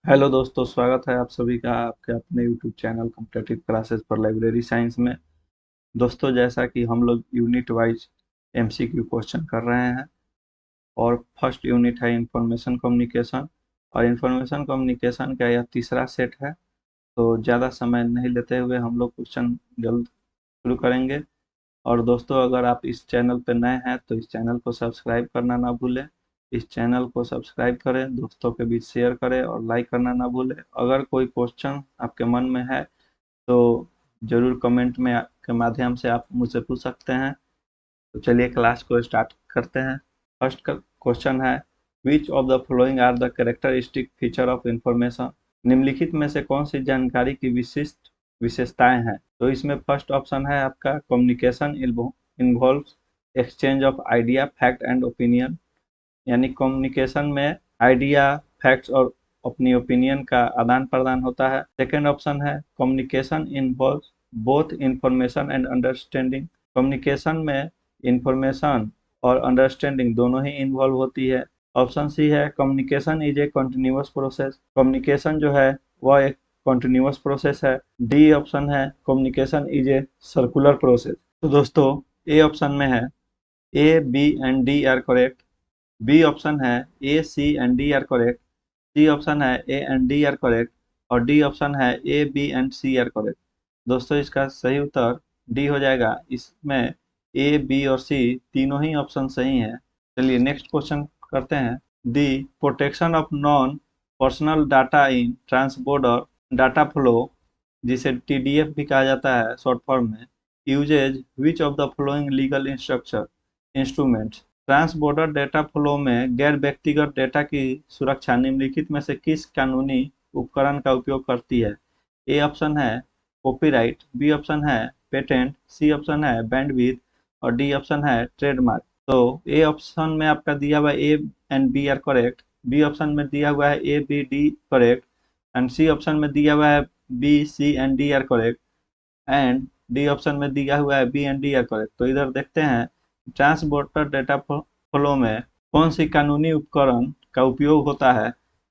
Hello दोस्तों, स्वागत है आप सभी का आपके अपने यूट्यूब चैनल कॉम्पिटिटिव क्लासेस पर लाइब्रेरी साइंस में। दोस्तों, जैसा कि हम लोग यूनिट वाइज एमसीक्यू क्वेश्चन कर रहे हैं और फर्स्ट यूनिट है इंफॉर्मेशन कम्युनिकेशन। और इंफॉर्मेशन कम्युनिकेशन का यह तीसरा सेट है। तो ज़्यादा समय नहीं लेते हुए हम लोग क्वेश्चन जल्द शुरू करेंगे। और दोस्तों, अगर आप इस चैनल पर नए हैं तो इस चैनल को सब्सक्राइब करना ना भूलें। इस चैनल को सब्सक्राइब करें, दोस्तों के बीच शेयर करें और लाइक करना ना भूलें। अगर कोई क्वेश्चन आपके मन में है तो ज़रूर कमेंट में के माध्यम से आप मुझसे पूछ सकते हैं। तो चलिए क्लास को स्टार्ट करते हैं। फर्स्ट का क्वेश्चन है, which of the following are the characteristic feature of information. निम्नलिखित में से कौन सी जानकारी की विशिष्ट विशेषताएं हैं। तो इसमें फर्स्ट ऑप्शन है आपका, communication involves exchange of idea fact and opinion. यानी कम्युनिकेशन में आइडिया फैक्ट्स और अपनी ओपिनियन का आदान प्रदान होता है। सेकेंड ऑप्शन है, communication involves both information and understanding. Communication में इंफॉर्मेशन और अंडरस्टैंडिंग दोनों ही इन्वॉल्व होती है। ऑप्शन सी है, communication is a continuous process. Communication जो है वह एक कंटिन्यूअस प्रोसेस है। डी ऑप्शन है, communication is a circular process. तो दोस्तों, ए ऑप्शन में है A, B and D are correct. B option है A, C and D are correct. C option है A and D are correct. और D option है A, B and C are correct. दोस्तों, इसका सही उत्तर डी हो जाएगा। इसमें ए, बी और सी तीनों ही ऑप्शन सही हैं। चलिए नेक्स्ट क्वेश्चन करते हैं। The protection of non personal data in transborder data flow, जिसे टीडीएफ भी कहा जाता है शॉर्ट फॉर्म में, uses which of the flowing legal instructor instruments. Transborder data flow में गैर व्यक्तिगत डेटा की सुरक्षा निम्नलिखित में से किस कानूनी उपकरण का उपयोग करती है। ए ऑप्शन है कॉपीराइट, बी ऑप्शन है पेटेंट, सी ऑप्शन है बैंडविड्थ और डी ऑप्शन है ट्रेडमार्क। तो ए ऑप्शन में आपका दिया हुआ A and B are correct. B option में दिया हुआ है A, B, D correct. And C option में दिया हुआ है B, C and D are correct. And D option में दिया हुआ है B and D are correct. तो इधर देखते हैं, ट्रांसपोर्टर डेटा फ्लो में कौन सी कानूनी उपकरण का उपयोग होता है।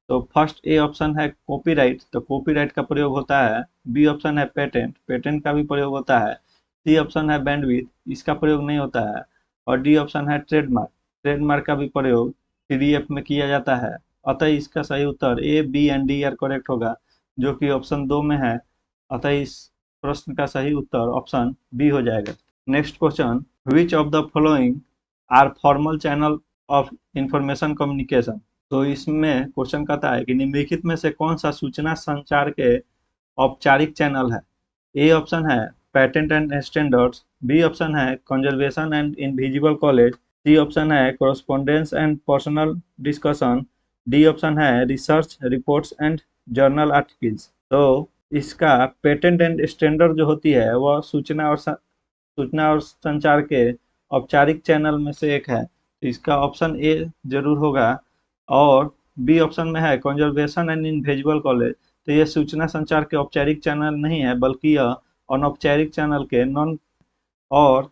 तो फर्स्ट ए ऑप्शन है कॉपीराइट, तो कॉपीराइट का प्रयोग होता है। बी ऑप्शन है पेटेंट, पेटेंट का भी प्रयोग होता है। सी ऑप्शन है बैंडविड्थ, इसका प्रयोग नहीं होता है। और डी ऑप्शन है ट्रेडमार्क, ट्रेडमार्क का भी प्रयोग पीडीएफ में किया जाता है। अतः इसका सही उत्तर A, B and D are correct होगा, जो कि ऑप्शन 2 में है। अतः इस प्रश्न का सही उत्तर ऑप्शन बी हो जाएगा। Next question, which of the following are formal channel of information communication. तो इसमें क्वेश्चन कहता है कि निम्नलिखित में से कौन सा सूचना संचार के औपचारिक चैनल है। ए ऑप्शन है patent and standards, B option है conservation and invisible college, C option है correspondence and personal discussion, D option है research reports and journal articles. तो इसका पेटेंट एंड स्टैंडर्ड जो होती है वह सूचना और संचार के औपचारिक चैनल में से एक है। तो इसका ऑप्शन ए जरूर होगा। और बी ऑप्शन में है कंजर्वेशन एंड इनविजिबल कॉलेज, तो ये सूचना संचार के औपचारिक चैनल नहीं है बल्कि यह अनौपचारिक चैनल के नॉन। और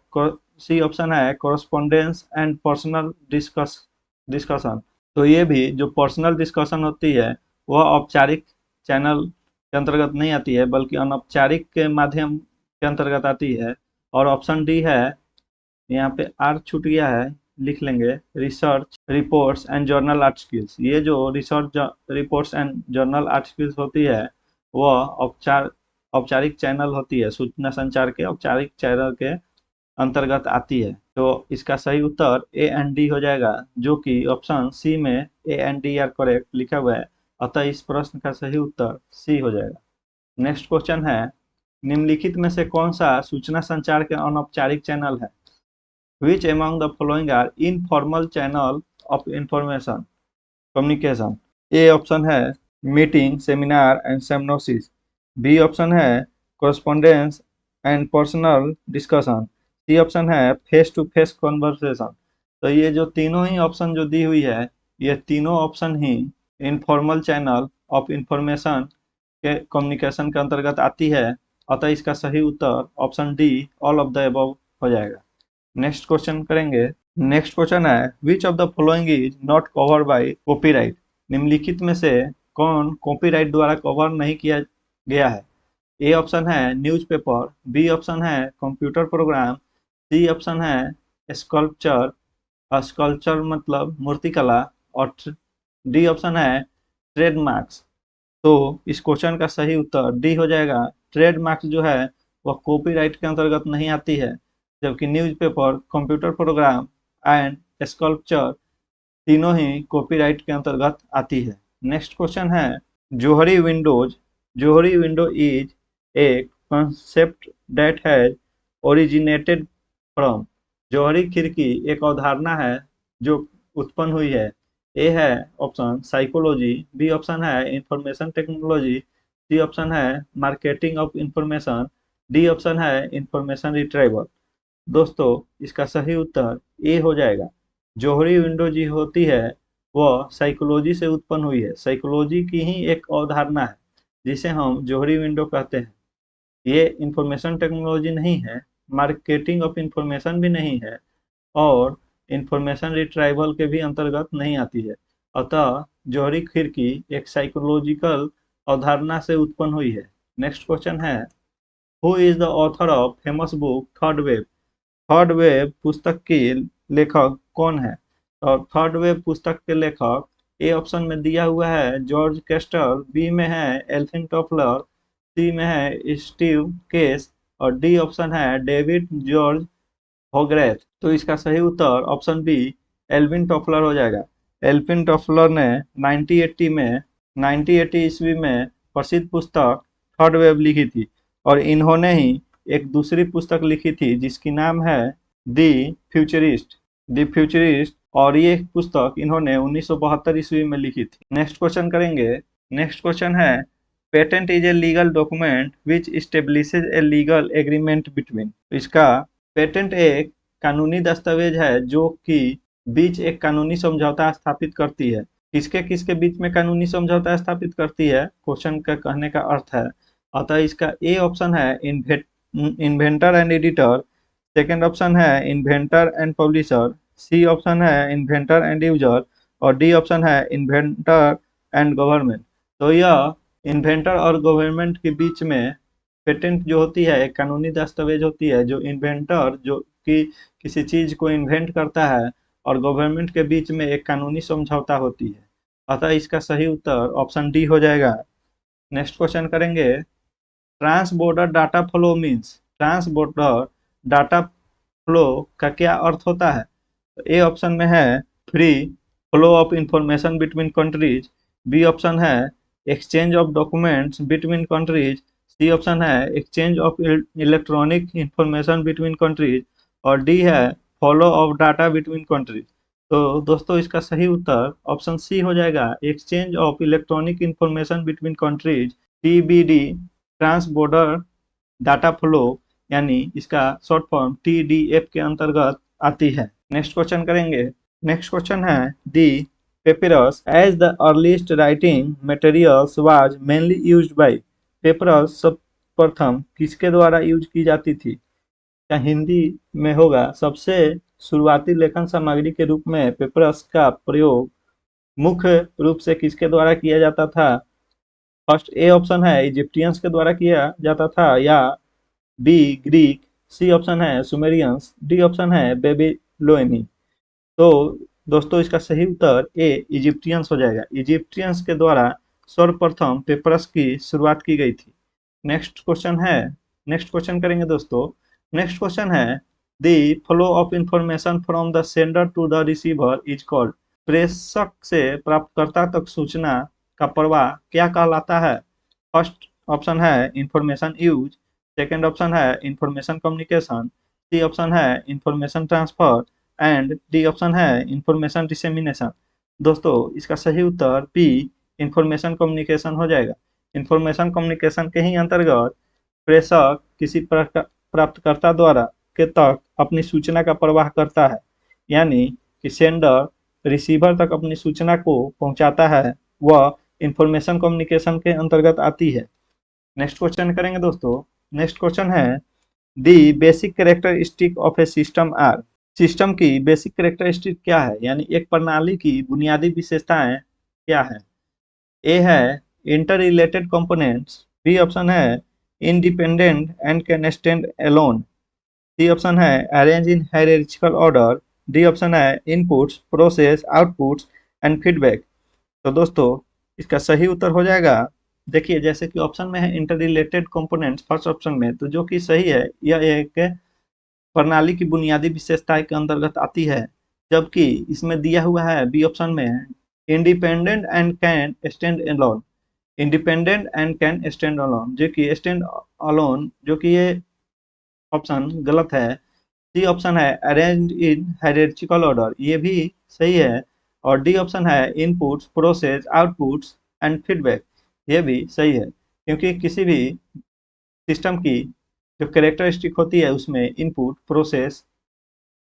सी ऑप्शन है कोरस्पोंडेंस एंड पर्सनल डिस्कशन, तो ये भी जो पर्सनल डिस्कशन होती है वह औपचारिक चैनल के अंतर्गत नहीं आती है बल्कि अनौपचारिक के माध्यम के अंतर्गत आती है। और ऑप्शन डी है, यहाँ पे आर छूट गया है, लिख लेंगे, research reports and journal articles. ये जो research reports and journal articles होती है वह औपचारिक चैनल होती है, सूचना संचार के औपचारिक चैनल के अंतर्गत आती है। तो इसका सही उत्तर ए एंड डी हो जाएगा, जो कि ऑप्शन सी में ए एंड डी आर करेक्ट लिखा हुआ है। अतः इस प्रश्न का सही उत्तर सी हो जाएगा। नेक्स्ट क्वेश्चन है, निम्नलिखित में से कौन सा सूचना संचार के अनौपचारिक चैनल है। Which among the following are informal channel of information communication? A option है मीटिंग, सेमिनार एंड सेमिनोसिस। बी ऑप्शन है correspondence and personal discussion. C option है फेस टू फेस कॉन्वर्सेशन। तो ये जो तीनों ही ऑप्शन जो दी हुई है, ये तीनों ऑप्शन ही इनफॉर्मल चैनल ऑफ इंफॉर्मेशन के कम्युनिकेशन के अंतर्गत आती है। अतः इसका सही उत्तर option D all of the above हो जाएगा। नेक्स्ट क्वेश्चन करेंगे। नेक्स्ट क्वेश्चन है, which of the following is not covered by copyright. निम्नलिखित में से कौन कॉपीराइट द्वारा कवर नहीं किया गया है? ए ऑप्शन है न्यूज़पेपर, बी ऑप्शन है कंप्यूटर प्रोग्राम, सी ऑप्शन है स्कल्पचर, स्कल्पचर मतलब मूर्तिकला, और डी ऑप्शन है ट्रेडमार्क्स। तो इस क्वेश्चन का सही उत्तर डी हो जाएगा। ट्रेडमार्क्स जो है वह कॉपीराइट के अंतर्गत नहीं आती है, जबकि newspaper, computer program and sculpture तीनों ही कॉपीराइट के अंतर्गत आती है। नेक्स्ट क्वेश्चन है Johari windows. Johari window is a concept that has originated from। Johari खिड़की एक अवधारणा है जो उत्पन्न हुई है। ए है ऑप्शन साइकोलॉजी, बी ऑप्शन है इंफॉर्मेशन टेक्नोलॉजी, सी ऑप्शन है marketing of information, D option है इंफॉर्मेशन रिट्रीवल। दोस्तों इसका सही उत्तर ए हो जाएगा। जौहरी विंडो जो होती है वह साइकोलॉजी से उत्पन्न हुई है। साइकोलॉजी की ही एक अवधारणा है जिसे हम जौहरी विंडो कहते हैं। ये इंफॉर्मेशन टेक्नोलॉजी नहीं है, मार्केटिंग ऑफ इंफॉर्मेशन भी नहीं है, और इंफॉर्मेशन रिट्राइवल के भी अंतर्गत नहीं आती है। अतः जौहरी खिड़की एक साइकोलॉजिकल अवधारणा से उत्पन्न हुई है। नेक्स्ट क्वेश्चन है who is the author of famous book third wave. Third wave पुस्तक की लेखक कौन है? और थर्ड वेव पुस्तक के लेखक ए ऑप्शन में दिया हुआ है जॉर्ज कैस्टर, बी में है एल्विन टॉफलर, सी में है स्टीव केस, और डी ऑप्शन है डेविड जॉर्ज होगरेथ। तो इसका सही उत्तर ऑप्शन बी एल्विन टॉफलर हो जाएगा। एल्विन टॉफलर ने 1980 ईस्वी में प्रसिद्ध पुस्तक थर्ड वेव लिखी थी, और इन्होंने ही एक दूसरी पुस्तक लिखी थी जिसकी नाम है दी फ्यूचरिस्ट। दी फ्यूचरिस्ट, और ये पुस्तक इन्होंने 1972 ईस्वी में लिखी थी। नेक्स्ट क्वेश्चन करेंगे। नेक्स्ट क्वेश्चन है patent is a legal document which establishes a legal agreement between. इसका पेटेंट एक कानूनी दस्तावेज है जो कि बीच एक कानूनी समझौता स्थापित करती है। किसके किसके बीच में कानूनी समझौता स्थापित करती है, क्वेश्चन का कहने का अर्थ है। अतः इसका ए ऑप्शन है inventor and editor, second option है inventor and publisher, C option है इन्वेंटर एंड यूजर, और डी ऑप्शन है इन्वेंटर एंड गवर्नमेंट। तो यह इन्वेंटर और गवर्नमेंट के बीच में पेटेंट जो होती है एक कानूनी दस्तावेज होती है जो इन्वेंटर जो कि किसी चीज को इन्वेंट करता है और गवर्नमेंट के बीच में एक कानूनी समझौता होती है। अतः इसका सही उत्तर ऑप्शन डी हो जाएगा। नेक्स्ट क्वेश्चन करेंगे trans border data flow means. Trans border data flow का क्या अर्थ होता है? तो ए ऑप्शन में है free flow of information between countries, B option है exchange of documents between countries, C option है exchange of electronic information between countries, और डी है follow of data between countries. तो दोस्तों इसका सही उत्तर ऑप्शन सी हो जाएगा, exchange of electronic information between countries, TBD, trans border data flow, यानी इसका शॉर्ट फॉर्म TDF के अंतर्गत आती है। नेक्स्ट क्वेश्चन करेंगे। नेक्स्ट क्वेश्चन है दी papyrus as the earliest writing materials was mainly used by. Papyrus सब प्रथम किसके द्वारा यूज की जाती थी? क्या हिंदी में होगा? सबसे शुरुआती लेखन सामग्री के रूप में पेपिरस का प्रयोग मुख्य रूप से किसके द्वारा किया जाता था? फर्स्ट ए ऑप्शन है इजिप्टियंस के द्वारा किया जाता था, या बी ग्रीक, सी ऑप्शन है सुमेरियंस, डी ऑप्शन है बेबीलोनी। तो दोस्तों इसका सही उत्तर ए इजिप्टियंस हो जाएगा। इजिप्टियंस के द्वारा सर्वप्रथम पेपरस की शुरुआत की गई थी। नेक्स्ट क्वेश्चन करेंगे दोस्तों। नेक्स्ट क्वेश्चन है the flow of information from the sender to the receiver is called. प्रेषक से प्राप्तकर्ता तक सूचना का प्रवाह क्या कहलाता है? फर्स्ट ऑप्शन है इंफॉर्मेशन यूज, सेकेंड ऑप्शन है इंफॉर्मेशन कम्युनिकेशन, सी ऑप्शन है information transfer, and D option है इंफॉर्मेशन डिसेमिनेशन। दोस्तों इसका सही उत्तर बी इंफॉर्मेशन कम्युनिकेशन हो जाएगा। इंफॉर्मेशन कम्युनिकेशन के ही अंतर्गत प्रेषक किसी प्राप्तकर्ता द्वारा के तक अपनी सूचना का प्रवाह करता है, यानी कि सेंडर रिसीवर तक अपनी सूचना को पहुंचाता है, वह इंफॉर्मेशन कम्युनिकेशन के अंतर्गत आती है। नेक्स्ट क्वेश्चन करेंगे दोस्तों। नेक्स्ट क्वेश्चन है the basic characteristic of a system are. System की बेसिक कैरेक्टरिस्टिक क्या है, यानी एक प्रणाली की बुनियादी विशेषताएं क्या है? ए है interrelated components, B option है independent and can stand alone, C option है arrange in hierarchical order, D option है inputs process outputs and feedback. तो दोस्तों इसका सही उत्तर हो जाएगा, देखिए जैसे कि ऑप्शन में है interrelated components first option में, तो जो कि सही है, यह एक प्रणाली की बुनियादी विशेषताएं के अंतर्गत आती है, जबकि इसमें दिया हुआ है बी ऑप्शन में independent and can stand alone, independent and can stand alone, जो कि स्टैंड अलोन, जो कि ये ऑप्शन गलत है। सी ऑप्शन है अरेंज इन हायरार्चिकल ऑर्डर, ये भी सही है। और डी ऑप्शन है inputs process outputs and feedback, ये भी सही है, क्योंकि किसी भी सिस्टम की जो कैरेक्टरिस्टिक होती है उसमें इनपुट प्रोसेस,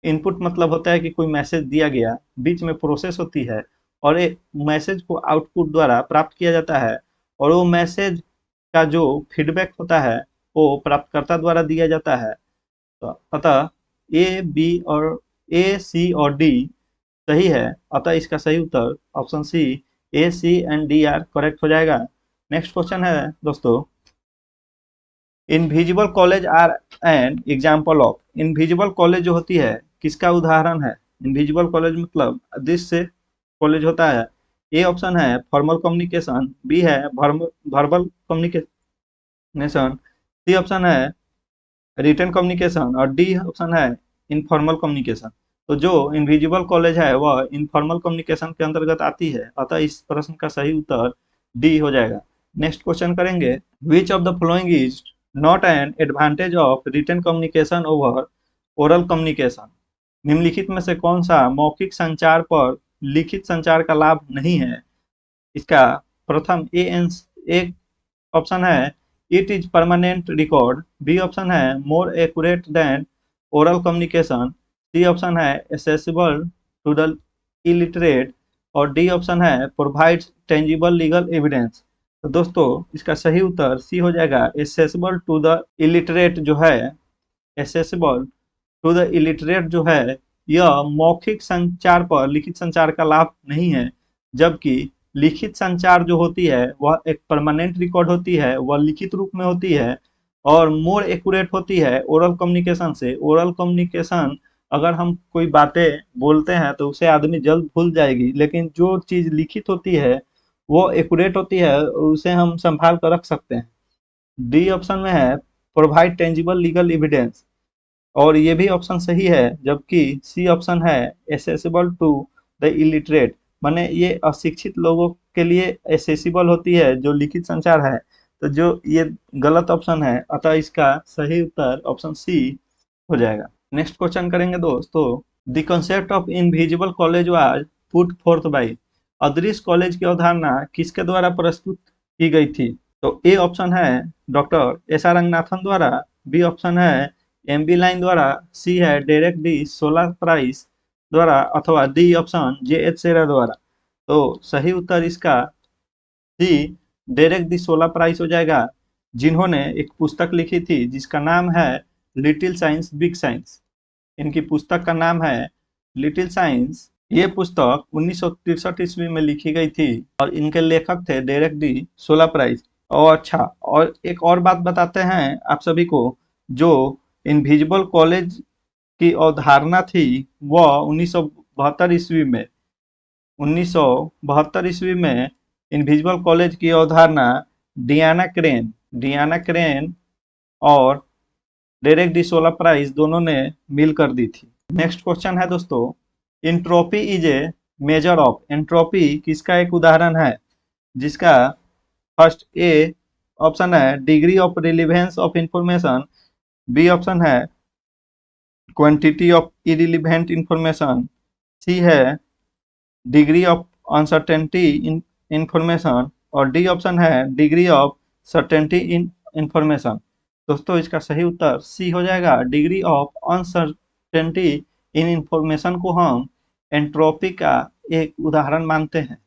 इनपुट मतलब होता है कि कोई मैसेज दिया गया, बीच में प्रोसेस होती है और एक मैसेज को आउटपुट द्वारा प्राप्त किया जाता है, और वो मैसेज का जो फीडबैक होता है वो प्राप्तकर्ता द्वारा दिया जाता है। तो अतः ए बी और ए सी और डी सही है, अतः इसका सही उत्तर option C A C and D are correct हो जाएगा। नेक्स्ट क्वेश्चन है दोस्तों, invisible college are an example of, invisible college जो होती है किसका उदाहरण है? इनविजिबल कॉलेज मतलब अदृश्य कॉलेज होता है। ए ऑप्शन है फॉर्मल कम्युनिकेशन, बी है वर्बल कम्युनिकेशन, सी ऑप्शन है रिटन कम्युनिकेशन और डी ऑप्शन है इनफॉर्मल कम्युनिकेशन। तो जो इनविजिबल कॉलेज है वह इनफॉर्मल कम्युनिकेशन के अंतर्गत आती है, अतः इस प्रश्न का सही उत्तर डी हो जाएगा। नेक्स्ट क्वेश्चन करेंगे, which of the following is not an advantage of written communication over oral communication, निम्नलिखित में से कौन सा मौखिक संचार पर लिखित संचार का लाभ नहीं है? इसका प्रथम एक ऑप्शन है it is permanent record, B option है more accurate than oral communication, C option है एसेसिबल टू द इलिटरेट और डी ऑप्शन है प्रोवाइड्स टेंजिबल लीगल एविडेंस। तो दोस्तों इसका सही उत्तर सी हो जाएगा, एसेसिबल टू द इलिटरेट जो है, एसेसिबल टू द इलिटरेट जो है यह मौखिक संचार पर लिखित संचार का लाभ नहीं है, जबकि लिखित संचार जो होती है वह एक परमानेंट रिकॉर्ड होती है, वह लिखित रूप में होती है और मोर एक्यूरेट होती है ओरल कम्युनिकेशन से। ओरल कम्युनिकेशन अगर हम कोई बातें बोलते हैं तो उसे आदमी जल्द भूल जाएगी, लेकिन जो चीज लिखित होती है वो एक्यूरेट होती है, उसे हम संभाल कर रख सकते हैं। डी ऑप्शन में है प्रोवाइड टेंजिबल लीगल एविडेंस, और ये भी ऑप्शन सही है, जबकि सी ऑप्शन है एसेसिबल टू द इलिटरेट, माने ये अशिक्षित लोगों के लिए एसेसिबल होती है जो लिखित संचार है। तो जो ये गलत ऑप्शन है, अतः इसका सही उत्तर ऑप्शन सी हो जाएगा। नेक्स्ट क्वेश्चन करेंगे दोस्तों, the concept of invisible college was put forth by, अदृश्य कॉलेज की अवधारणा किसके द्वारा प्रस्तुत की गई थी? तो ए ऑप्शन है डॉक्टर एस आर रंगनाथन द्वारा, बी ऑप्शन है एम बी लाइन द्वारा, सी है डेरेक डी सोला प्राइस द्वारा अथवा D option J H Shera द्वारा। तो सही उत्तर इसका C Derek de Solla Price हो जाएगा, जिन्होंने एक पुस्तक लिखी थी जिसका नाम है लिटिल साइंस बिग साइंस। इनकी पुस्तक का नाम है लिटिल साइंस। ये पुस्तक 1963 ईस्वी में लिखी गई थी और इनके लेखक थे डेरेक डी सोला प्राइस। और अच्छा, और एक और बात बताते हैं आप सभी को, जो इनविजिबल कॉलेज की अवधारणा थी वह 1972 ईस्वी में 1972 ईस्वी में इनविजिबल कॉलेज की अवधारणा डियाना क्रेन और डेरेक डी सोला प्राइस दोनों ने मिलकर दी थी। नेक्स्ट क्वेश्चन है दोस्तों, entropy is a measure of, entropy किसका एक उदाहरण है? जिसका फर्स्ट ए ऑप्शन है degree of relevance of information, B option है quantity of irrelevant information, C है degree of uncertainty in information और डी ऑप्शन है degree of certainty in information. दोस्तों इसका सही उत्तर सी हो जाएगा, degree of uncertainty in information को हम एंट्रोपी का एक उदाहरण मानते हैं,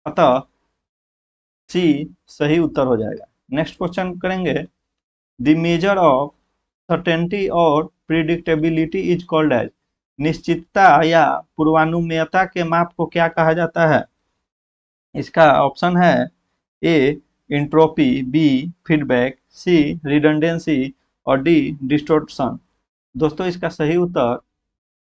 अतः सी सही उत्तर हो जाएगा। नेक्स्ट क्वेश्चन करेंगे, द मेजर ऑफ सर्टेनिटी और प्रिडिक्टेबिलिटी इज कॉल्ड एज, निश्चितता या पूर्वानुमेयता के माप को क्या कहा जाता है? इसका ऑप्शन है ए इंट्रोपी, बी फीडबैक, सी रिडंडेंसी और डी डिस्टॉर्शन। दोस्तों इसका सही उत्तर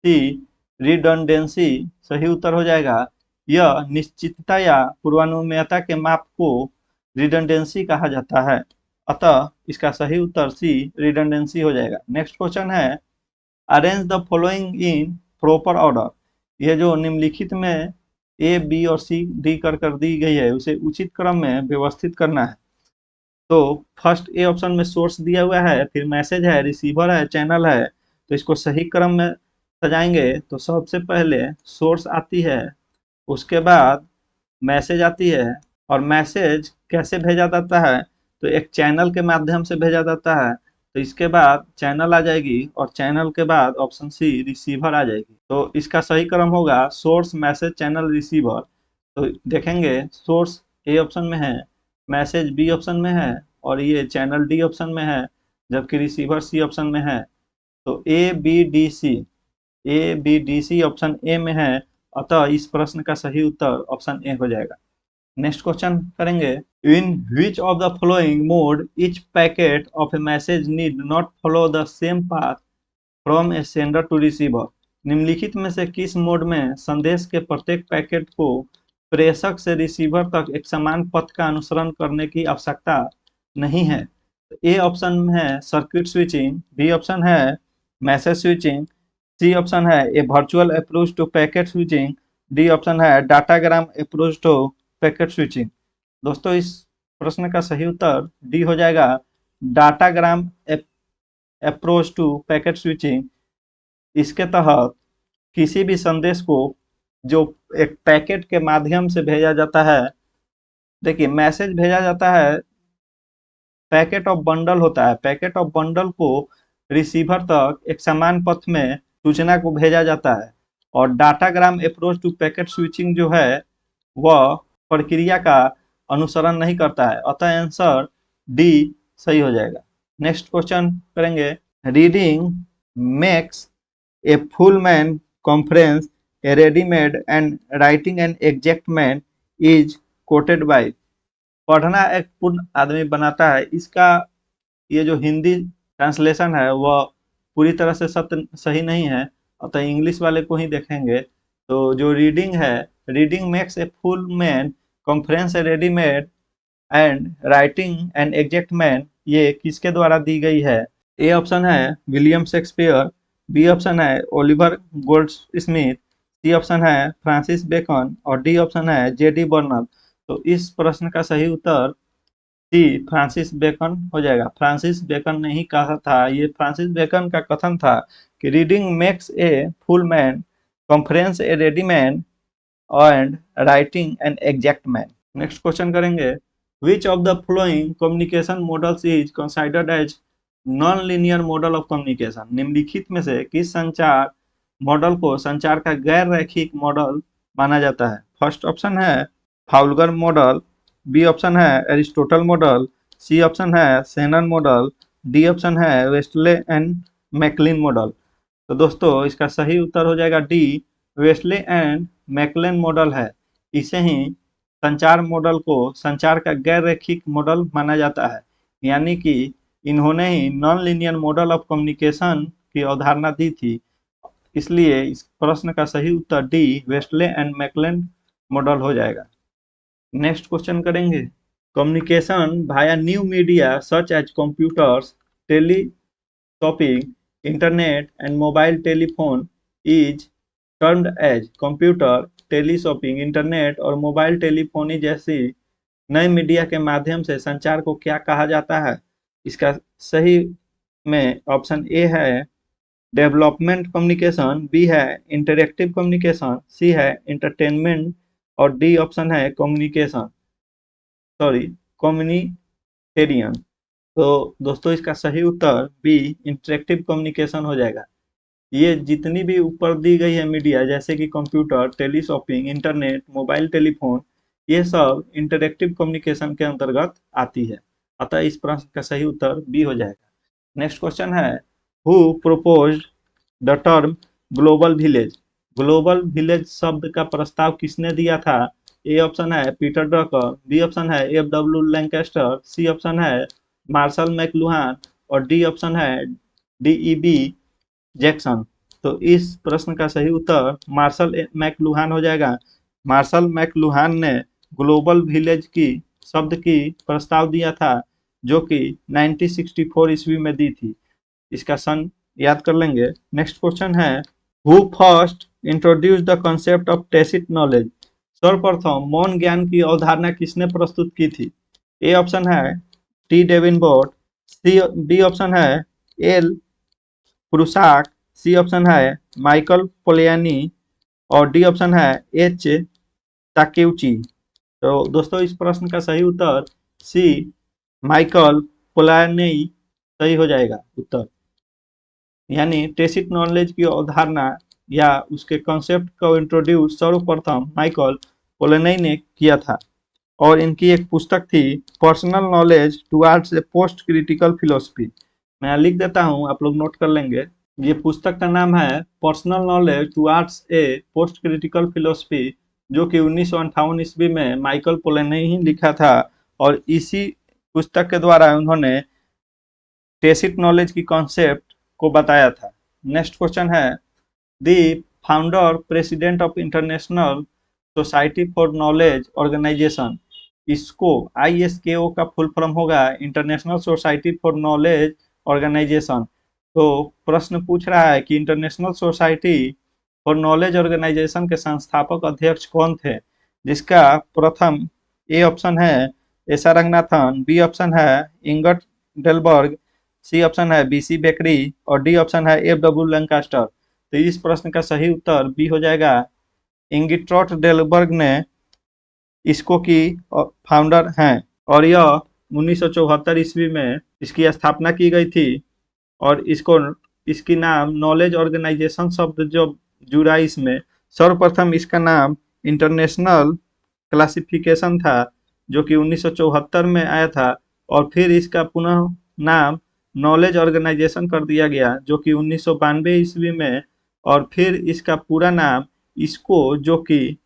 सी रिडंडेंसी सही उत्तर हो जाएगा। यह निश्चितता या पूर्वानुमेयता के माप को रिडंडेंसी कहा जाता है, अतः इसका सही उत्तर सी रिडंडेंसी हो जाएगा। नेक्स्ट क्वेश्चन है arrange the following in proper order. यह जो निम्नलिखित में ए बी और सी डी कर दी गई है उसे उचित क्रम में व्यवस्थित करना है। तो फर्स्ट ए ऑप्शन में सोर्स दिया हुआ है, फिर मैसेज है, रिसीवर है, चैनल है। तो इसको सही क्रम में सजाएंगे तो सबसे पहले सोर्स आती है, उसके बाद मैसेज आती है, और मैसेज कैसे भेजा जाता है तो एक चैनल के माध्यम से भेजा जाता है। तो इसके बाद चैनल आ जाएगी और चैनल के बाद ऑप्शन सी रिसीवर आ जाएगी। तो इसका सही क्रम होगा सोर्स, मैसेज, चैनल, रिसीवर। तो देखेंगे सोर्स ए ऑप्शन में है, मैसेज बी ऑप्शन में है और ये चैनल डी ऑप्शन में है, जबकि रिसीवर सी ऑप्शन में है। तो A B D C option A में है, अतः इस प्रश्न का सही उत्तर ऑप्शन ए हो जाएगा। नेक्स्ट क्वेश्चन करेंगे in which of the following mode each packet of a message need not follow the same path from a sender to receiver. निम्नलिखित में से किस मोड में संदेश के प्रत्येक पैकेट को प्रेषक से रिसीवर तक एक समान पथ का अनुसरण करने की आवश्यकता नहीं है। ए ऑप्शन में है सर्किट स्विचिंग, बी ऑप्शन है मैसेज स्विचिंग, सी ऑप्शन है a virtual approach to packet switching, D option है datagram approach to packet switching. दोस्तों इस प्रश्न का सही उत्तर डी हो जाएगा, datagram approach to packet switching. इसके तहत किसी भी संदेश को जो एक पैकेट के माध्यम से भेजा जाता है, देखिए मैसेज भेजा जाता है, पैकेट ऑफ बंडल होता है, पैकेट ऑफ बंडल को रिसीवर तक एक समान पथ में सूचना को भेजा जाता है, और datagram approach to packet switching जो है वह प्रक्रिया का अनुसरण नहीं करता है, अतः आंसर डी सही हो जाएगा। नेक्स्ट क्वेश्चन करेंगे reading makes a full man conference a ready man and writing an exact man is quoted by. पढ़ना एक पूर्ण आदमी बनाता है, इसका ये जो हिंदी ट्रांसलेशन है वह पूरी तरह से सत्य सही नहीं है, अतः इंग्लिश वाले को ही देखेंगे। तो जो रीडिंग है, reading makes a full man conference a ready man and writing an exact man, ये किसके द्वारा दी गई है? ए ऑप्शन है विलियम शेक्सपियर, बी ऑप्शन है ओलिवर गोल्डस्मिथ, सी ऑप्शन है फ्रांसिस बेकन और डी ऑप्शन है जेडी बर्नर। तो इस प्रश्न का सही उत्तर सी फ्रांसिस बेकन हो जाएगा। फ्रांसिस बेकन ने ही कहा था, ये फ्रांसिस बेकन का कथन था कि reading makes a full man conference a ready man and writing an exact man. Next question करेंगे which of the flowing communication models is considered as non linear model of communication. निम्नलिखित में से किस संचार मॉडल को संचार का गैर रैखिक मॉडल माना जाता है? फर्स्ट ऑप्शन है फाउलगर मॉडल, बी ऑप्शन है एरिस्टोटल मॉडल, सी ऑप्शन है शेनन मॉडल, डी ऑप्शन है वेस्टले एंड मैकलिन मॉडल। तो दोस्तों इसका सही उत्तर हो जाएगा D Westley and MacLean model है। इसे ही संचार मॉडल को संचार का गैर रैखिक मॉडल माना जाता है, यानी कि इन्होंने ही non linear model of communication की अवधारणा दी थी। इसलिए इस प्रश्न का सही उत्तर D Westley and MacLean model हो जाएगा। नेक्स्ट क्वेश्चन करेंगे communication via new media such as computers, teleshopping, internet and mobile telephone is termed as. Computer, teleshopping, internet और मोबाइल टेलीफोनी जैसी नए मीडिया के माध्यम से संचार को क्या कहा जाता है? इसका सही में ऑप्शन ए है डेवलपमेंट कम्युनिकेशन, बी है इंटरेक्टिव कम्युनिकेशन, सी है इंटरटेनमेंट और डी ऑप्शन है कम्युनिटेरियन। तो दोस्तों इसका सही उत्तर बी इंटरेक्टिव कम्युनिकेशन हो जाएगा। ये जितनी भी ऊपर दी गई है मीडिया जैसे कि computer, teleshopping, internet, mobile telephone, ये सब इंटरेक्टिव कम्युनिकेशन के अंतर्गत आती है, अतः इस प्रश्न का सही उत्तर बी हो जाएगा। नेक्स्ट क्वेश्चन है who proposed the term global village. Global village शब्द का प्रस्ताव किसने दिया था? ए ऑप्शन है पीटर ड्रकर, बी ऑप्शन है एफ.डब्ल्यू. लैंकेस्टर, सी ऑप्शन है मार्शल मैकलुहान और डी ऑप्शन है डी.ई.बी. जैक्सन। तो इस प्रश्न का सही उत्तर मार्शल मैकलुहान हो जाएगा। मार्शल मैकलुहान ने ग्लोबल विलेज की शब्द की प्रस्ताव दिया था, जो कि 1964 ईस्वी में दी थी। इसका सन याद कर लेंगे। नेक्स्ट क्वेश्चन है, who first introduce the concept of tacit knowledge. सर्वप्रथम मौन ज्ञान की अवधारणा किसने प्रस्तुत की थी? ए ऑप्शन है टी डेविनबोर्ड, सी बी ऑप्शन है एल प्रुसाक, सी ऑप्शन है माइकल पोलियानी और डी ऑप्शन है एच ताकेउची। तो दोस्तों इस प्रश्न का सही उत्तर सी माइकल पोलियानी सही हो जाएगा उत्तर। यानी टैसिट नॉलेज की अवधारणा या उसके कॉन्सेप्ट को इंट्रोड्यूस सर्वप्रथम माइकल पोलियानी ने किया था और इनकी एक पुस्तक थी personal knowledge towards a post critical philosophy. मैं लिख देता हूं, आप लोग नोट कर लेंगे। ये पुस्तक का नाम है personal knowledge towards a post critical philosophy, जो कि 1958 ईस्वी में माइकल पोलियानी ही लिखा था और इसी पुस्तक के द्वारा उन्होंने टैसिट नॉलेज की कॉन्सेप्ट को बताया था। नेक्स्ट क्वेश्चन है, the founder president of International Society for Knowledge Organization, इसको ISKO का फुल फॉर्म होगा International Society for Knowledge Organization. तो प्रश्न पूछ रहा है कि International Society for Knowledge Organization के संस्थापक अध्यक्ष कौन थे? जिसका प्रथम ए ऑप्शन है S R Ranganathan, B option है इंगट डेलबर्ग, सी ऑप्शन है BC बेकरी और डी ऑप्शन है F.W. लैंकास्टर। तो इस प्रश्न का सही उत्तर बी हो जाएगा। इंगिट्रॉट डेलबर्ग ने इसको की फाउंडर हैं और यह 1974 ईस्वी में इसकी स्थापना की गई थी और इसकी नाम नॉलेज ऑर्गेनाइजेशन शब्द जो जुड़ा इसमें, सर्वप्रथम इसका नाम इंटरनेशनल क्लासिफिकेशन था जो कि 1974 में आया था और फिर इसका पुनः नाम नॉलेज ऑर्गेनाइजेशन कर दिया गया जो कि 1992 ईस्वी में, और फिर इसका पूरा नाम इसको जो कि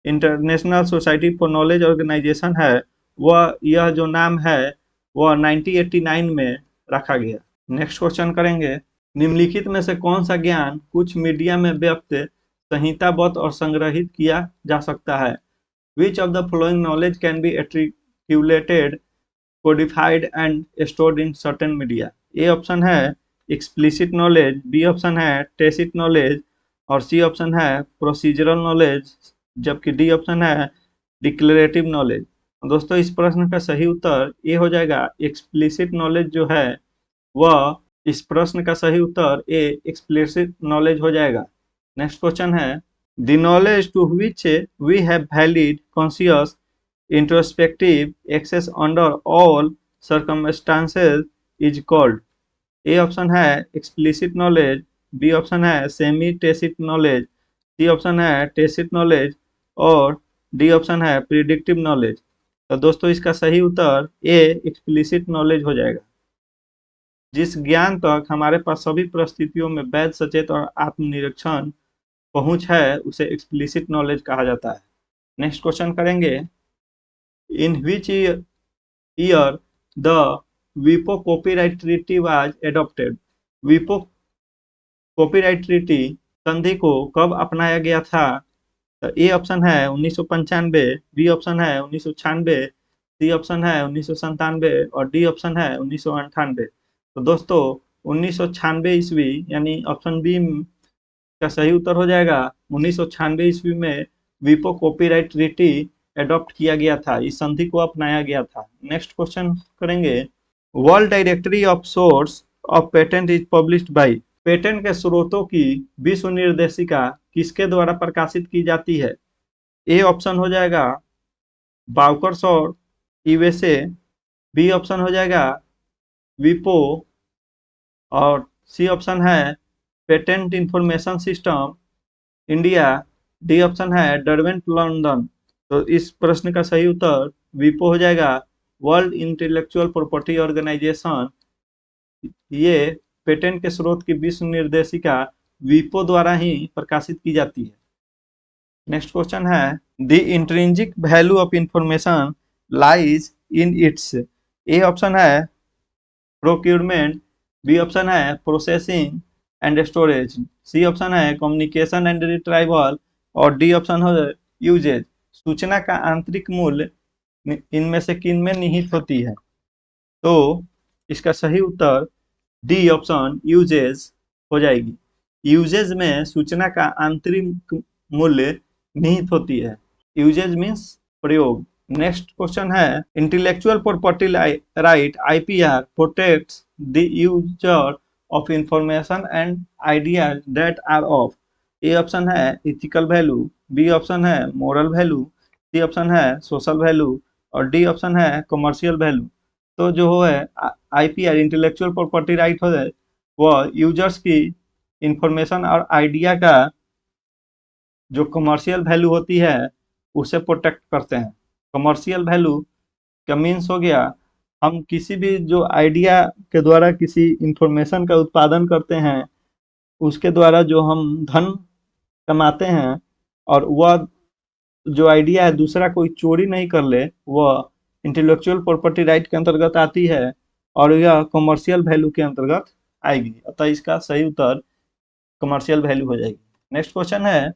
International Society for Knowledge Organization है, वह यह जो नाम है वह 1989 में रखा गया। नेक्स्ट क्वेश्चन करेंगे, निम्नलिखित में से कौन सा ज्ञान कुछ मीडिया में व्यक्त संहिताबद्ध और संग्रहित किया जा सकता है? Which of the following knowledge can be articulated, codified and stored in certain media? A option है explicit knowledge, बी ऑप्शन है tacit knowledge और सी ऑप्शन है procedural knowledge, जबकि डी ऑप्शन है डिक्लेरेटिव नॉलेज। दोस्तों इस प्रश्न का सही उत्तर ए हो जाएगा। एक्सप्लिसिट नॉलेज जो है वह, इस प्रश्न का सही उत्तर ए एक्सप्लिसिट नॉलेज हो जाएगा। नेक्स्ट क्वेश्चन है, the knowledge to which we have valid conscious introspective access under all circumstances is called. A option है एक्सप्लिसिट नॉलेज, बी ऑप्शन है semi tacit knowledge, C option है टेसिट नॉलेज और D option है predictive knowledge. तो दोस्तों इसका सही उत्तर ए एक्सप्लिसिट नॉलेज हो जाएगा। जिस ज्ञान तक हमारे पास सभी परिस्थितियों में वैध, सचेत और आत्मनिरीक्षण पहुंच है उसे एक्सप्लिसिट नॉलेज कहा जाता है। नेक्स्ट क्वेश्चन करेंगे, इन विच ईयर द वीपो कॉपीराइट ट्रीटी वाज एडॉप्टेड। वीपो कॉपीराइट ट्रीटी संधि को कब अपनाया गया था? तो ए ऑप्शन है 1995, बी ऑप्शन है 1996, सी ऑप्शन है 1997 और डी ऑप्शन है 1998। तो दोस्तों 1996 ईस्वी यानी ऑप्शन बी का सही उत्तर हो जाएगा। 1996 ईस्वी में वीपो कॉपीराइट ट्रीटी एडॉप्ट किया गया था, इस संधि को अपनाया गया था। नेक्स्ट क्वेश्चन करेंगे, world directory of source of patent is published by. Patent के स्रोतों की विश्व निर्देशिका किसके द्वारा प्रकाशित की जाती है? ए ऑप्शन हो जाएगा बाउकर्स और USA, बी ऑप्शन हो जाएगा विपो और सी ऑप्शन है patent information system India, D option है डरवेंट लंदन। तो इस प्रश्न का सही उत्तर विपो हो जाएगा। वर्ल्ड इंटेलेक्चुअल प्रॉपर्टी ऑर्गेनाइजेशन, ये पेटेंट के स्रोत की विश्व निर्देशिका विपो द्वारा ही प्रकाशित की जाती है। नेक्स्ट क्वेश्चन है, the intrinsic value of information lies in its. A option है प्रोक्यूरमेंट, बी ऑप्शन है processing and storage, C option है कम्युनिकेशन एंड रिट्राइवल और डी ऑप्शन है यूजेज। सूचना का आंतरिक मूल्य इनमें से किन में निहित होती है? तो इसका सही उत्तर डी ऑप्शन यूजेज हो जाएगी। यूजेज में सूचना का आंतरिक मूल्य निहित होती है। यूजेज मीन्स प्रयोग। नेक्स्ट क्वेश्चन है intellectual property right IPR protects the user of information and ideas that are of. A option है इथिकल वैल्यू, बी ऑप्शन है मोरल वैल्यू, सी ऑप्शन है सोशल वैल्यू और डी ऑप्शन है commercial value. तो जो है IPR intellectual property right है वह यूजर्स की इंफॉर्मेशन और आइडिया का जो कमर्शियल वैल्यू होती है उसे प्रोटेक्ट करते हैं। कमर्शियल वैल्यू का मीन्स हो गया हम किसी भी जो आइडिया के द्वारा किसी इंफॉर्मेशन का उत्पादन करते हैं उसके द्वारा जो हम धन कमाते हैं और वह जो आइडिया है दूसरा कोई चोरी नहीं कर ले, वह इंटेलेक्चुअल प्रॉपर्टी राइट के अंतर्गत आती है और यह कमर्शियल वैल्यू के अंतर्गत आएगी। अतः इसका सही उत्तर कमर्शियल वैल्यू हो जाएगी। नेक्स्ट क्वेश्चन है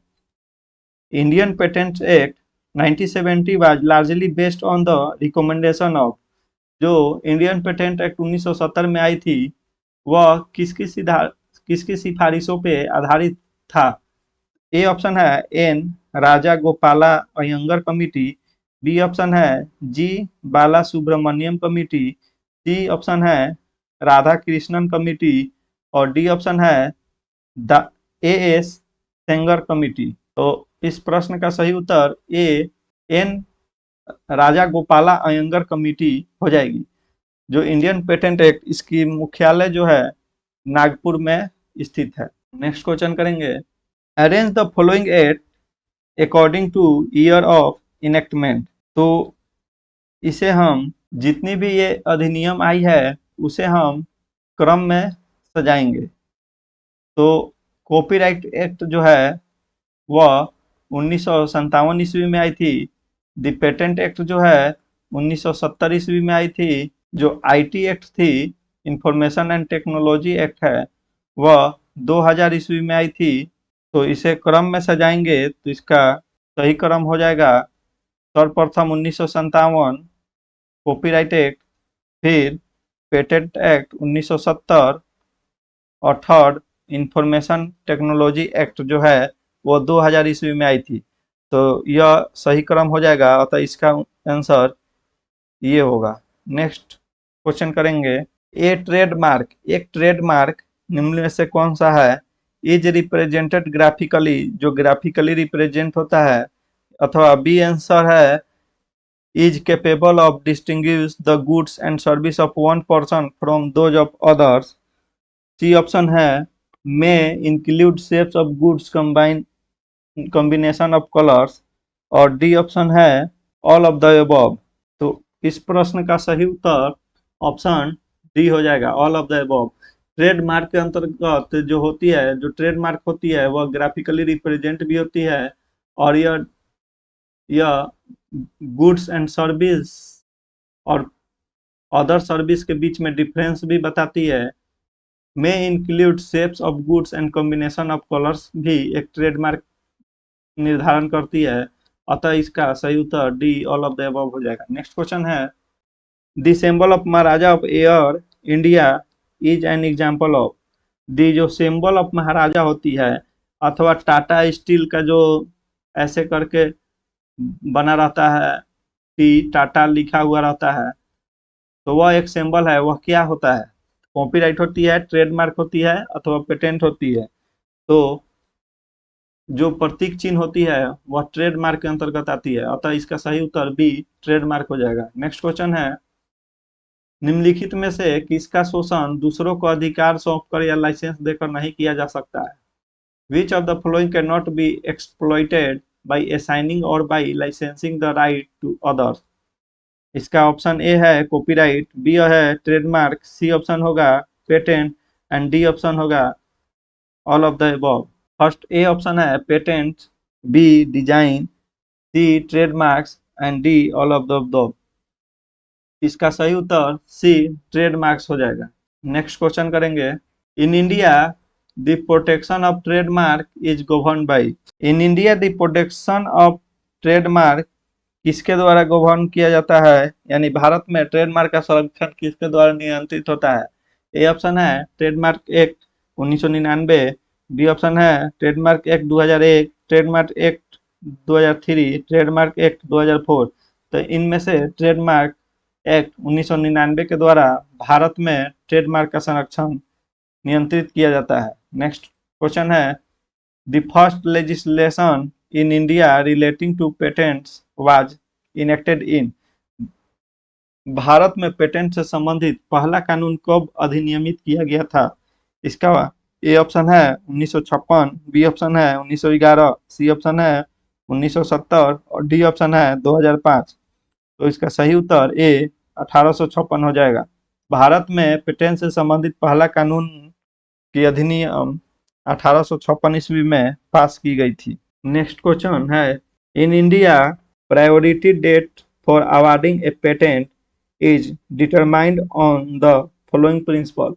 Indian patent act 1970 was largely based on the recommendation of. जो इंडियन पेटेंट एक्ट 1970 में आई थी वह किसकी सिफारिशों पे आधारित था? ए ऑप्शन है N Raja Gopala Ayyangar committee, B option है G Bala Subramaniam committee, C option है राधा कृष्णन कमिटी और डी ऑप्शन है the A S Sengar committee. तो इस प्रश्न का सही उत्तर A N Raja Gopala Ayyangar committee हो जाएगी। जो इंडियन पेटेंट एक्ट इसकी मुख्यालय जो है नागपुर में स्थित है। नेक्स्ट क्वेश्चन करेंगे arrange the following act according two year of enactment. तो इसे हम जितनी भी ये अधिनियम आई है उसे हम क्रम में सजाएंगे। तो कॉपीराइट एक्ट जो है वह 1957 ईस्वी में आई थी। द पेटेंट एक्ट जो है 1970 ईस्वी में आई थी। जो आईटी एक्ट थी इंफॉर्मेशन एंड टेक्नोलॉजी एक्ट है वह 2000 ईस्वी में आई थी। तो इसे क्रम में सजाएंगे तो इसका सही क्रम हो जाएगा सर्वप्रथम 1957 कॉपीराइट एक्ट, फिर पेटेंट एक्ट 1970 और थर्ड इंफॉर्मेशन टेक्नोलॉजी एक्ट जो है वो 2000 ईस्वी में आई थी। तो यह सही क्रम हो जाएगा अतः इसका आंसर ये होगा। नेक्स्ट क्वेश्चन करेंगे ए ट्रेडमार्क, एक ट्रेडमार्क निम्न में से कौन सा है? इज रिप्रेजेंटेड ग्राफिकली, जो ग्राफिकली रिप्रेजेंट होता है, अथवा बी आंसर है is capable of distinguish the goods and service of one person from those of others, C option है may include shapes of goods combination of colours और D option है all of the above. तो इस प्रश्न का सही उत्तर option D हो जाएगा all of the above. Trademark के अंतर्गत जो होती है, जो ट्रेडमार्क होती है वह ग्राफिकली रिप्रेजेंट भी होती है और यह गुड्स एंड सर्विस और अदर सर्विस के बीच में डिफरेंस भी बताती है। May include shapes of goods and combination of colours भी एक ट्रेडमार्क निर्धारण करती है। अतः इसका सही उत्तर D all of the above हो जाएगा। नेक्स्ट क्वेश्चन है the symbol of Maharaja of air India is an example of. दी जो सिंबल ऑफ महाराजा होती है अथवा टाटा स्टील का जो ऐसे करके बना रहता है टी टाटा लिखा हुआ रहता है तो वह एक सिंबल है, वह क्या होता है? कॉपीराइट होती है, ट्रेडमार्क होती है अथवा पेटेंट होती है। तो जो प्रतीक चिन्ह होती है वह ट्रेडमार्क के अंतर्गत आती है। अतः इसका सही उत्तर बी ट्रेडमार्क हो जाएगा। नेक्स्ट क्वेश्चन है निम्नलिखित में से किसका शोषण दूसरों को अधिकार सौंपकर या लाइसेंस देकर नहीं किया जा सकता है? Which of the following can not be exploited by assigning और by licensing the right to others. इसका ऑप्शन ए है कॉपीराइट, बी है ट्रेडमार्क, सी ऑप्शन होगा पेटेंट एंड डी ऑप्शन होगा all of the above. First A option है patent, B design, C trademarks and D all of the above. इसका सही उत्तर सी trademarks हो जाएगा। नेक्स्ट क्वेश्चन करेंगे। In India the protection of trademark is govern by. In India the protection of trademark किसके द्वारा govern किया जाता है, यानी भारत में ट्रेडमार्क का संरक्षण किसके द्वारा नियंत्रित होता है। ए ऑप्शन है ट्रेडमार्क एक्ट 1999, बी ऑप्शन है trademark act 2001, trademark act 2003, trademark act 2004। तो इनमें से ट्रेडमार्क एक्ट 1999 के द्वारा भारत में ट्रेडमार्क का संरक्षण नियंत्रित किया जाता है। नेक्स्ट क्वेश्चन है the first legislation in India relating to patents was enacted in. Bharat में पेटेंट से संबंधित पहला कानून कब अधिनियमित किया गया था। इसका ए ऑप्शन है 1956, बी ऑप्शन है 1911, सी ऑप्शन है 1970 और डी ऑप्शन है 2005। तो इसका सही उत्तर ए 1856 हो जाएगा। भारत में पेटेंट से संबंधित पहला कानून की अधिनियम 1856 ईस्वी में पास की गई थी। नेक्स्ट क्वेश्चन है in India priority date for awarding a patent is determined on the following principle.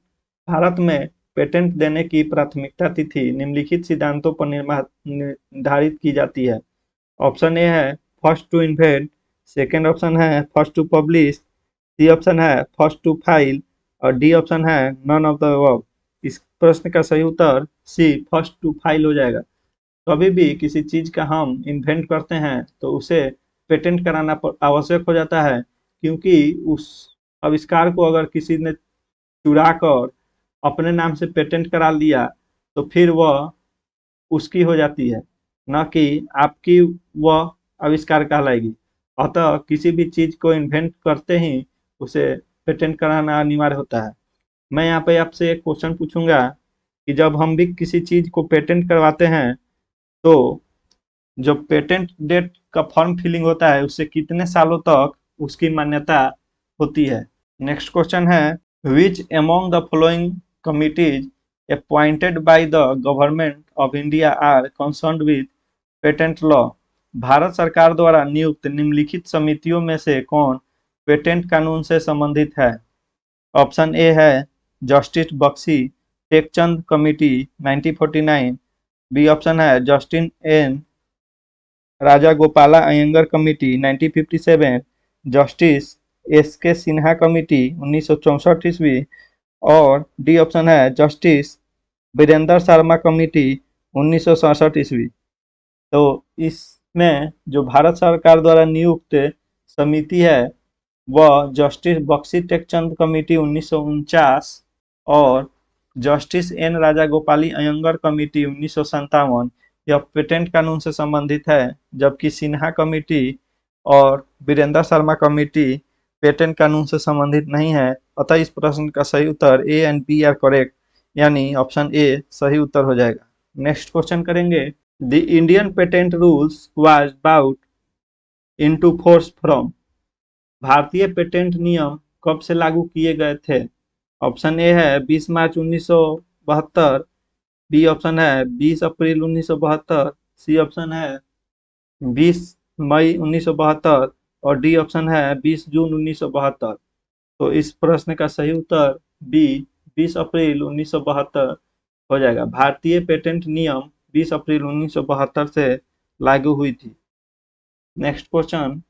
Bharat में पेटेंट देने की प्राथमिकता तिथि निम्नलिखित सिद्धांतों पर निर्धारित की जाती है। ऑप्शन ए है first to invent, second option है first to publish, C option है फर्स्ट टू फाइल और डी ऑप्शन है नन ऑफ द अबव। इस प्रश्न का सही उत्तर सी फर्स्ट टू फाइल हो जाएगा। कभी भी किसी चीज का हम इन्वेंट करते हैं तो उसे पेटेंट कराना आवश्यक हो जाता है, क्योंकि उस आविष्कार को अगर किसी ने चुरा कर अपने नाम से पेटेंट करा लिया तो फिर वह उसकी हो जाती है, न कि आपकी वह आविष्कार कहलाएगी। अतः किसी भी चीज को इन्वेंट करते ही उसे पेटेंट कराना अनिवार्य होता है। मैं यहाँ पे आपसे एक क्वेश्चन पूछूंगा कि जब हम भी किसी चीज को पेटेंट करवाते हैं तो जो पेटेंट डेट का फॉर्म फिलिंग होता है उससे कितने सालों तक उसकी मान्यता होती है। नेक्स्ट क्वेश्चन है which among the following committees appointed by the government of India are concerned with patent law. Bharat सरकार द्वारा नियुक्त निम्नलिखित समितियों में से कौन पेटेंट कानून से संबंधित है। ऑप्शन ए है justice Bakshi Tekchand committee 1949, B option है Justin N Raja Gopala Ayyangar committee 1957, justice S K Sinha committee 1964 ईस्वी और डी ऑप्शन है जस्टिस वीरेंद्र शर्मा कमेटी 1967 ईस्वी। तो इसमें जो भारत सरकार द्वारा नियुक्त समिति है वह जस्टिस बख्शी टेकचंद कमेटी 1949 और जस्टिस एन राजा गोपाली अयंगर कमेटी 1957 यह पेटेंट कानून से संबंधित है, जबकि सिन्हा कमेटी और वीरेंद्र शर्मा कमेटी पेटेंट कानून से संबंधित नहीं है। अतः इस प्रश्न का सही उत्तर A and B are correct, यानी ऑप्शन ए सही उत्तर हो जाएगा। नेक्स्ट क्वेश्चन करेंगे the Indian patent rules was brought into force from. भारतीय पेटेंट नियम कब से लागू किए गए थे। ऑप्शन ए है 20 मार्च 1972, बी ऑप्शन है 20 अप्रैल 1972, सी ऑप्शन है 20 मई 1972 और डी ऑप्शन है 20 जून 1972। तो इस प्रश्न का सही उत्तर बी 20 अप्रैल 1972 हो जाएगा। भारतीय पेटेंट नियम 20 अप्रैल 1972 से लागू हुई थी। Next question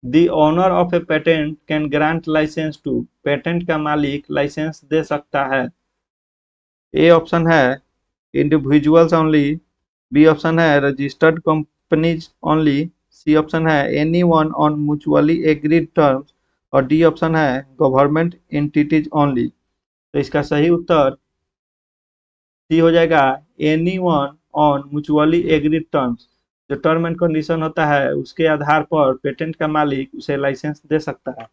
the owner of a patent can grant license to. Patent का मालिक लाइसेंस दे सकता है। ए ऑप्शन है इंडिविजुअल्स ओनली, बी ऑप्शन है registered companies only, C option है anyone on mutually agreed terms और डी ऑप्शन है गवर्नमेंट एंटिटीज ओनली। तो इसका सही उत्तर सी हो जाएगा anyone on mutually agreed terms. जो टर्म एंड कंडीशन होता है उसके आधार पर पेटेंट का मालिक उसे लाइसेंस दे सकता है,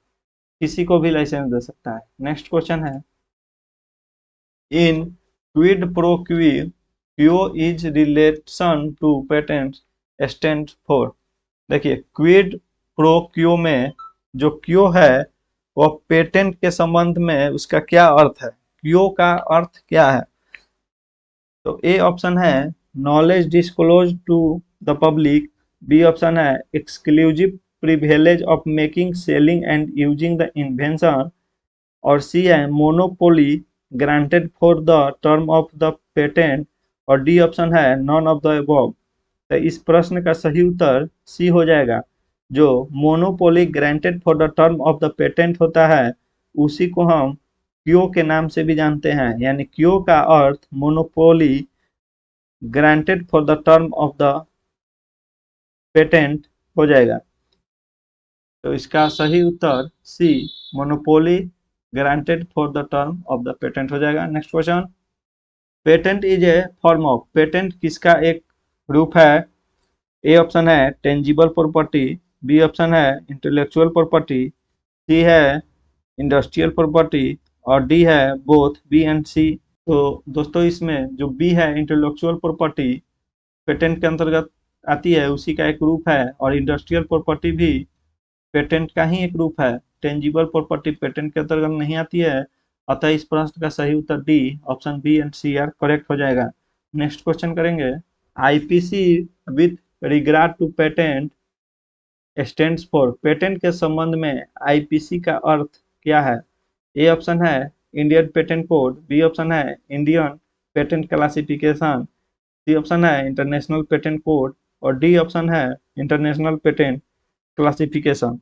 किसी को भी लाइसेंस दे सकता है। नेक्स्ट क्वेश्चन है in quid pro quo is relation to patent stand for. देखिए क्विड प्रो क्यो में जो क्यो है वह पेटेंट के संबंध में उसका क्या अर्थ है, क्यो का अर्थ क्या है। तो ए ऑप्शन है knowledge disclose to the public, B option है exclusive privilege of making selling and using the invention, और सी है monopoly granted for the term of the patent, और डी ऑप्शन है नॉन ऑफ द अबव। तो इस प्रश्न का सही उत्तर सी हो जाएगा। जो monopoly granted for the term of the patent होता है उसी को हम क्यो के नाम से भी जानते हैं, यानी क्यो का अर्थ monopoly granted for the term of the patent हो जाएगा। तो इसका सही उत्तर C monopoly granted for the term of the patent हो जाएगा। Next question, patent is a form of, patent किसका एक रूप है? ए ऑप्शन है टेंजिबल प्रॉपर्टी, बी ऑप्शन है इंटेलेक्चुअल प्रॉपर्टी, सी है इंडस्ट्रियल प्रॉपर्टी, और डी है बोथ बी एंड सी। तो दोस्तों इसमें जो बी है इंटेलेक्चुअल प्रॉपर्टी पेटेंट के अंतर्गत आती है, उसी का एक रूप है, और इंडस्ट्रियल प्रॉपर्टी भी पेटेंट का ही एक रूप है। टेंजिबल प्रॉपर्टी पेटेंट के अंतर्गत नहीं आती है, अतः इस प्रश्न का सही उत्तर D option B and C are correct हो जाएगा। नेक्स्ट क्वेश्चन करेंगे, IPC with regard to patent stands for, patent के संबंध में आईपीसी का अर्थ क्या है? ए ऑप्शन है Indian patent code, B option है Indian patent classification, C option है इंटरनेशनल पेटेंट कोड, और डी ऑप्शन है इंटरनेशनल पेटेंट क्लासिफिकेशन।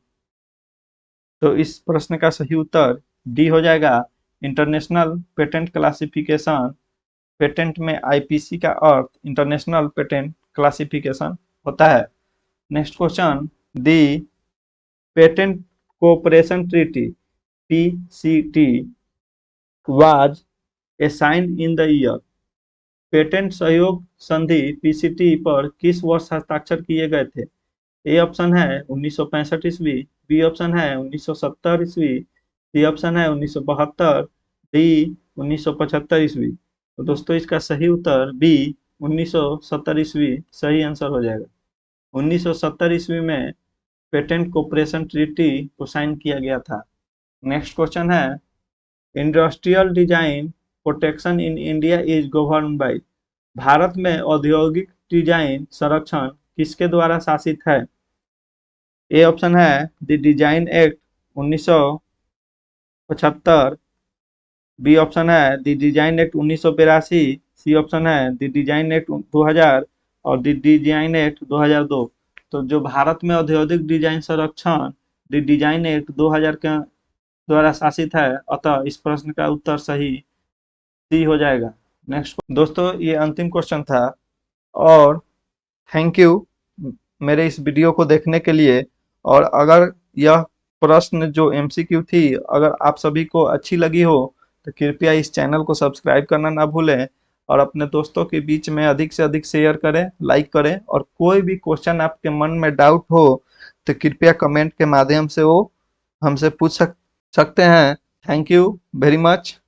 तो इस प्रश्न का सही उत्तर डी हो जाएगा, इंटरनेशनल पेटेंट क्लासिफिकेशन। पेटेंट में आईपीसी का अर्थ इंटरनेशनल पेटेंट क्लासिफिकेशन होता है। Next question, the patent cooperation treaty PCT was signed in the year, patent सहयोग संधि पीसीटी पर किस वर्ष हस्ताक्षर किए गए थे? ए ऑप्शन है 1965 ईस्वी, बी ऑप्शन है 1970 ईस्वी, सी ऑप्शन है 1972, डी 1975 ईस्वी। तो दोस्तों इसका सही उत्तर बी 1970 ईस्वी सही आंसर हो जाएगा। 1970 ईस्वी में पेटेंट कोऑपरेशन ट्रीटी को साइन किया गया था। नेक्स्ट क्वेश्चन है, industrial design protection in India is govern by, भारत में औद्योगिक डिजाइन संरक्षण किसके द्वारा शासित है? ए ऑप्शन है the design act 1975, B option है the design act 1982, C option है द डिजाइन एक्ट 2000, और द डिजाइन एक्ट 2002। तो जो भारत में औद्योगिक डिजाइन संरक्षण द डिजाइन एक्ट 2000 के द्वारा शासित है, अतः इस प्रश्न का उत्तर सही सी हो जाएगा। नेक्स्ट दोस्तों ये अंतिम क्वेश्चन था, और थैंक यू मेरे इस वीडियो को देखने के लिए। और अगर यह प्रश्न जो एमसीक्यू थी अगर आप सभी को अच्छी लगी हो तो कृपया इस चैनल को सब्सक्राइब करना ना भूलें, और अपने दोस्तों के बीच में अधिक से अधिक शेयर करें, लाइक करें, और कोई भी क्वेश्चन आपके मन में डाउट हो तो कृपया कमेंट के माध्यम से वो हमसे पूछ सकते हैं। Thank you very much.